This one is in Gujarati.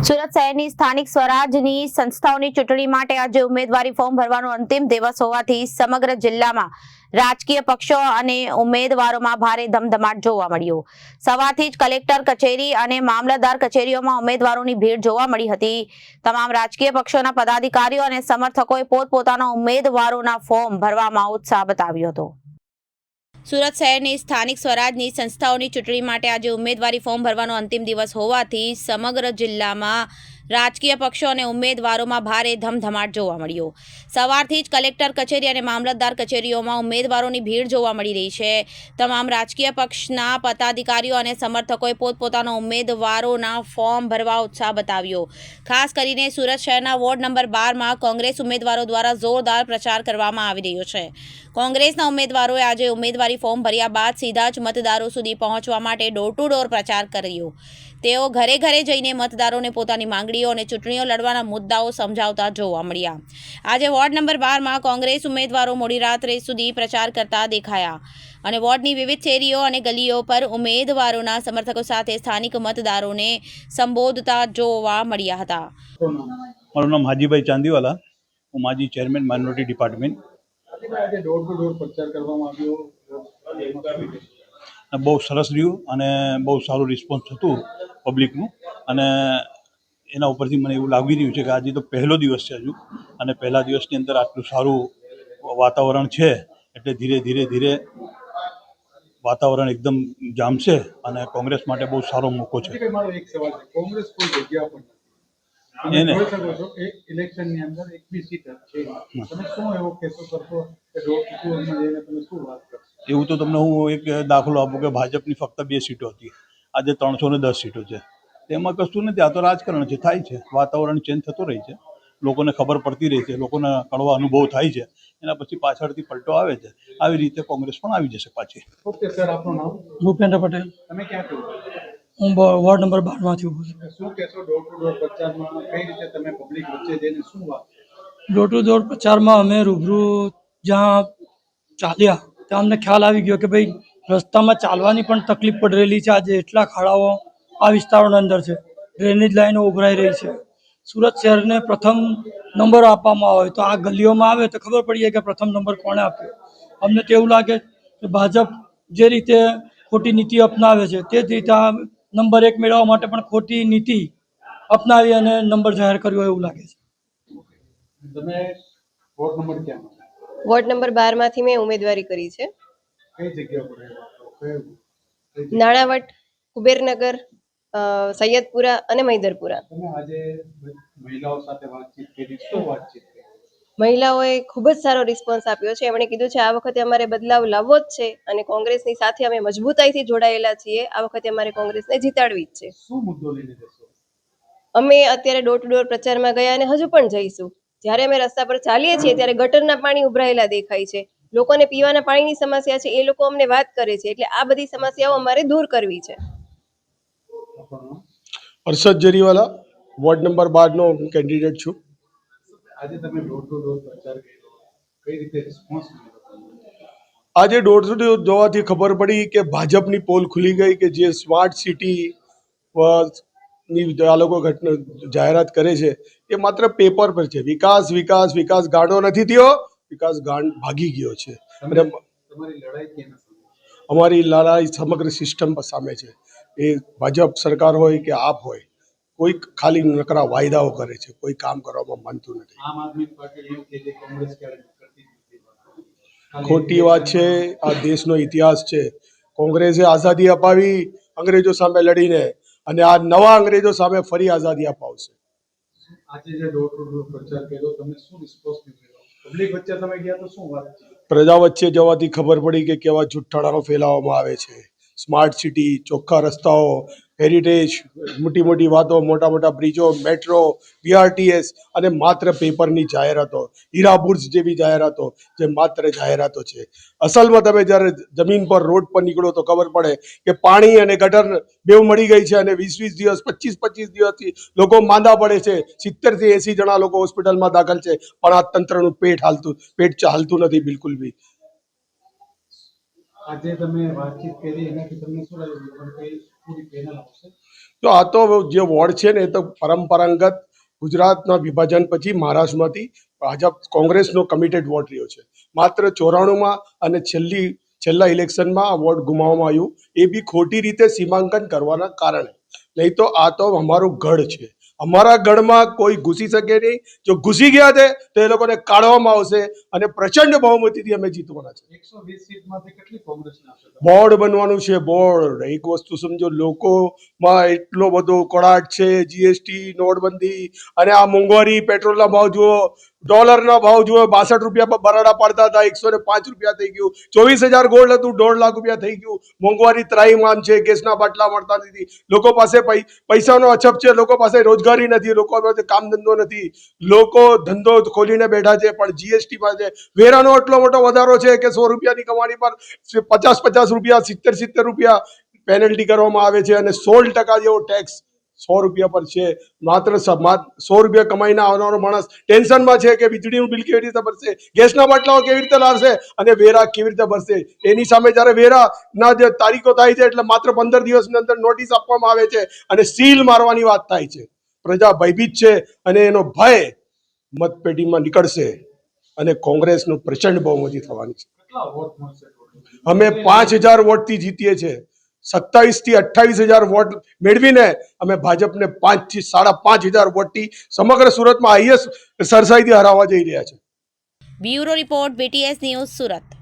સુરત શહેરની સ્થાનિક સ્વરાજની સંસ્થાઓની ચૂંટણી માટે આજે ઉમેદવારી ફોર્મ ભરવાનો અંતિમ દિવસ હોવાથી સમગ્ર જિલ્લામાં રાજકીય પક્ષો અને ઉમેદવારોમાં ભારે ધમધમાટ જોવા મળ્યો। સવારથી જ કલેક્ટર કચેરી અને મામલતદાર કચેરીઓમાં ઉમેદવારોની ભીડ જોવા મળી હતી। તમામ રાજકીય પક્ષોના પદાધિકારીઓ અને સમર્થકોએ પોતપોતાના ઉમેદવારોના ફોર્મ ભરવામાં ઉત્સાહ બતાવ્યો હતો। સુરત શહેરની સ્થાનિક સ્વરાજની સંસ્થાઓની ચૂંટણી માટે આજે ઉમેદવારી ફોર્મ ભરવાનો અંતિમ દિવસ હોવાથી સમગ્ર જિલ્લામાં રાજકીય પક્ષો અને ઉમેદવારોમાં ભારે ધમધમાટ જોવા મળ્યો। સવારથી જ કલેક્ટર કચેરી અને મામલતદાર કચેરીઓમાં ઉમેદવારોની ભીડ જોવા મળી રહી છે। તમામ રાજકીય પક્ષના પદાધિકારીઓ અને સમર્થકોએ પોતપોતાના ઉમેદવારોના ફોર્મ ભરવા ઉત્સાહ બતાવ્યો। ખાસ કરીને સુરત શહેરના વોર્ડ નંબર 12માં કોંગ્રેસ ઉમેદવારો દ્વારા જોરદાર પ્રચાર કરવામાં આવી રહ્યો છે। કોંગ્રેસના ઉમેદવારોએ આજે ઉમેદવારી ફોર્મ ભર્યા બાદ સીધા જ મતદારો સુધી પહોંચવા માટે ડોર ટુ ડોર પ્રચાર કર્યો। તેઓ ઘરે ઘરે જઈને મતદારોને પોતાની માંગણીઓ અને ચૂંટણીઓ લડવાના મુદ્દાઓ સમજાવતા જોવા મળ્યા। આજે વોર્ડ નંબર 12માં કોંગ્રેસ ઉમેદવારો મોડી રાત્રે સુધી પ્રચાર કરતા દેખાયા અને વોર્ડની વિવિધ શેરીઓ અને ગલીઓ પર ઉમેદવારોના સમર્થકો સાથે સ્થાનિક મતદારોને સંબોધતા જોવા મળ્યા હતા। મારું નામ હાજીભાઈ ચાંદીવાલા, હું માજી chairman minority department. Door to door પ્રચાર કરવામાં આવ્યો, બહુ સરસ રહ્યું અને બહુ સારું રિસ્પોન્સ હતું પબ્લિકનું અને એના ઉપરથી મને એવું લાગી રહ્યું છે કે આજે તો પહેલો દિવસ છે હજુ અને પહેલા દિવસની અંદર આટલું સારું વાતાવરણ છે એટલે ધીરે ધીરે વાતાવરણ એકદમ જામશે અને કોંગ્રેસ માટે બહુ સારો મોકો છે। મારો એક સવાલ છે, કોંગ્રેસ કોઈ જગ્યા પર એને જોઈ શકો છો કે ઇલેક્શનની અંદર એક બી સીટ છે, તમે શું એવો કેસો કરશો કે ડોર ટુ ડોરમાં જઈને તમે શું વાત કરશો? એવું તો તમને હું એક દાખલો આપું કે ભાજપની ફક્ત 2 સીટો હતી, આજે 310 સીટો છે। તેમાં કશું નથી, આ તો રાજકારણ છે, થાય છે, વાતાવરણ ચેન્જ થતો રહે છે, લોકોને ખબર પડતી રહી છે, લોકોને કડવા અનુભવ થાય છે, એના પછી પાછળથી પલટો આવે છે। આવી રીતે કોંગ્રેસ પણ આવી જશે પાછી। ઓકે સર, આપનું નામ? ભૂપેન્દ્ર પટેલ। તમે ક્યાં છો? હું વોર્ડ નંબર 12માંથી ઊભો છું। શું કહેશો ડોર ટુ ડોર પ્રચારમાં કઈ રીતે તમે પબ્લિક વચ્ચે જઈને શું વાત? ડોર ટુ ડોર પ્રચારમાં અમે રૂબરૂ જ્યાં ચાલ્યા ત્યાં અમને ખ્યાલ આવી ગયો કે ભાઈ રસ્તામાં ચાલવાની પણ તકલીફ પડી રહેલી છે। આજે એટલા ખાડાઓ આ વિસ્તારોની અંદર છે, ડ્રેનેજ લાઈનો ઉભરાઈ રહી છે। સુરત શહેરને પ્રથમ નંબર આપવામાં આવે તો આ ગલીઓમાં આવે તો ખબર પડી જાય કે પ્રથમ નંબર કોણે આપ્યો। અમને તો એવું લાગે કે ભાજપ જે રીતે ખોટી નીતિ અપનાવે છે તે જ રીતે આ નંબર 1 મેળવવા માટે પણ ખોટી નીતિ અપનાવી અને નંબર જાહેર કર્યો એવું લાગે છે। તમે વોર્ડ નંબર ક્યાં? વોર્ડ નંબર 12માંથી મેં ઉમેદવારી કરી છે। કઈ જગ્યા પર રહેવા છો? નાણાવટ, કુબેરનગર, સૈયદપુરા અને મૈદરપુરા। તમે આજે મહિલાઓ સાથે વાતચીત કરી, શું વાતચીત કરી? મહિલાઓએ ખૂબ જ સારો રિસ્પોન્સ આપ્યો છે। એમણે કીધું છે આ વખતે અમારે બદલાવ લાવવો જ છે અને કોંગ્રેસની સાથે અમે મજબૂતાઈથી જોડાયેલા છીએ। આ વખતે અમારે કોંગ્રેસને જીતાડવી જ છે। શું મુદ્દો લઈને જશો? અમે અત્યારે ડોર ટુ ડોર પ્રચારમાં ગયા અને હજુ પણ જઈશું। જ્યારે અમે રસ્તા પર ચાલીએ છીએ ત્યારે ગટરના પાણી ઉભરાયેલા દેખાય છે, લોકોને પીવાના પાણીની સમસ્યા છે, એ લોકો અમને વાત કરે છે, એટલે આ બધી સમસ્યાઓ અમારે દૂર કરવી છે। હર્ષદ જરીવાલા, વોર્ડ નંબર 12 નો કેન્ડિડેટ છું। આજે તમે ડોર ટુ ડોર પ્રચાર કર્યો, કઈ રીતે રિસ્પોન્સ મળ્યો? આજે ડોર ટુ ડોર જોવાથી ખબર પડી કે ભાજપની પોલ ખુલી ગઈ કે જે સ્માર્ટ સિટી ની આ લોકો જાહેરાત કરે છે એ માત્ર પેપર પર છે। વિકાસ વિકાસ વિકાસ ગાંડો નથી થયો, વિકાસ ભાગી ગયો છે। અને તમારી લડાઈ કેના સામે? અમારી લડાઈ સમગ્ર સિસ્ટમ સામે છે। એ ભાજપ સરકાર હોય કે આપ હોય, કોઈ ખાલી નકરા વાયદાઓ કરે છે, કોઈ કામ કરવામાં માનતું નથી। આમ આદમી પાર્ટી એમ કે જે કોંગ્રેસ ક્યારે કરતી નથી। ખોટી વાત છે, આ દેશનો ઇતિહાસ છે। કોંગ્રેસે આઝાદી અપાવી અંગ્રેજો સામે લડીને અને આ નવા અંગ્રેજો સામે ફરી આઝાદી અપાવશે। આજે જે ડોર ટુ ડોર પ્રચાર કર્યો, તમે શું રિસ્પોન્સ મળ્યો? પબ્લિક વચ્ચે તમે ગયા તો શું વાત? પ્રજા વચ્ચે જવાથી ખબર પડી કે કેવા જુઠ્ઠાણાઓ ફેલાવવામાં આવે છે। સ્માર્ટ સિટી, ચોખ્ખા રસ્તાઓ, હેરિટેજ, મોટી મોટી વાતો, મોટા મોટા બ્રિજો, મેટ્રો, BRTS અને માત્ર પેપરની જાહેરાતો, હીરા બુર્જ જેવી જાહેરાતો જે માત્ર જાહેરાતો છે। અસલમાં તમે જ્યારે જમીન પર રોડ પર નીકળો તો ખબર પડે કે પાણી અને ગટર બેવ મળી ગઈ છે અને 20-20 દિવસ 25-25 દિવસથી લોકો માંદા પડે છે। 70 થી 80 જણા લોકો હોસ્પિટલમાં દાખલ છે, પણ આ તંત્રનું પેટ ચાલતું નથી બિલકુલ બી। આજે તમે વાતચીત કરી એનાથી તમને શું લાગ્યું પણ કઈ પૂરી પેનલ આવશે? તો આ તો જે વોર્ડ છે ને એ તો પરંપરાગત ગુજરાતના વિભાજન પછી મહારાષ્ટ્રમાંથી ભાજપ કોંગ્રેસનો કમિટેડ વોર્ડ રહ્યો છે. માત્ર 94માં અને છેલ્લા ઇલેક્શનમાં આ વોર્ડ ગુમાવવામાં આવ્યું, એ બી ખોટી રીતે સીમાંકન કરવાના કારણે. નહીં તો આ તો અમારું ગઢ છે. અમારા ગઢમાં કોઈ ઘૂસી શકે નહીં. જો ઘૂસી ગયા છે તો એ લોકોને કાઢવામાં આવશે અને પ્રચંડ બહુમતીથી અમે જીતવાના છે. 120 સીટમાંથી કેટલી કોંગ્રેસને આપશે? બોર્ડ બનવાનું છે. બોર્ડ એક વસ્તુ સમજો, લોકોમાં એટલો બધો કડાટ છે, જીએસટી, નોટબંધી અને આ મોંઘવારી, પેટ્રોલના ભાવ જુઓ, ડોલરના ભાવ જુઓ, 62 રૂપિયા પર બરાડા પાડતા હતા, 105 રૂપિયા થઈ ગયું. 24,000 ગોલ્ડ હતું, 1.5 લાખ રૂપિયા થઈ ગયું. મોંઘવારી ત્રાહિમામ છે, ગેસના બાટલા મળતા નથી, લોકો પાસે પૈસાનો અછત છે, લોકો પાસે રોજગારી નથી, લોકો પાસે કામ ધંધો નથી, લોકો ધંધો ખોલીને બેઠા છે પણ જીએસટી પાસે વેરાનો એટલો મોટો વધારો છે કે 100 રૂપિયાની કમાણી પર 50 રૂપિયા, 70 રૂપિયા પેનલ્ટી કરવામાં આવે છે અને 16% જેવો ટેક્સ 100 રૂપિયા પર છે. માત્ર 100 રૂપિયા કમાઈને આવનારો માણસ ટેન્શનમાં છે કે વીજળીનું બિલ કેવી રીતે ભરશે, ગેસના બાટલાઓ કેવી રીતે લાવશે અને વેરા કેવી રીતે ભરશે. એની સામે જ્યારે વેરાના જે તારીખો થાય છે એટલે માત્ર 15 દિવસની અંદર નોટિસ આપવામાં આવે છે અને સીલ મારવાની વાત થાય છે. પ્રજા ભયભીત છે અને એનો ભય મતપેટીમાં નીકળશે અને કોંગ્રેસનું પ્રચંડ બહુમતી થવાની છે. કેટલા વોટ મળશે total? અમે 5,000 વોટથી જીતીએ છીએ. 27,000 થી 28,000 વોટ મેળવીને અમે ભાજપને 5,000 થી 5,500 વોટથી સમગ્ર સુરતમાં હાઈએસ્ટ સરસાઈથી હરાવવા જઈ રહ્યા છે. Bureau report BTS news Surat.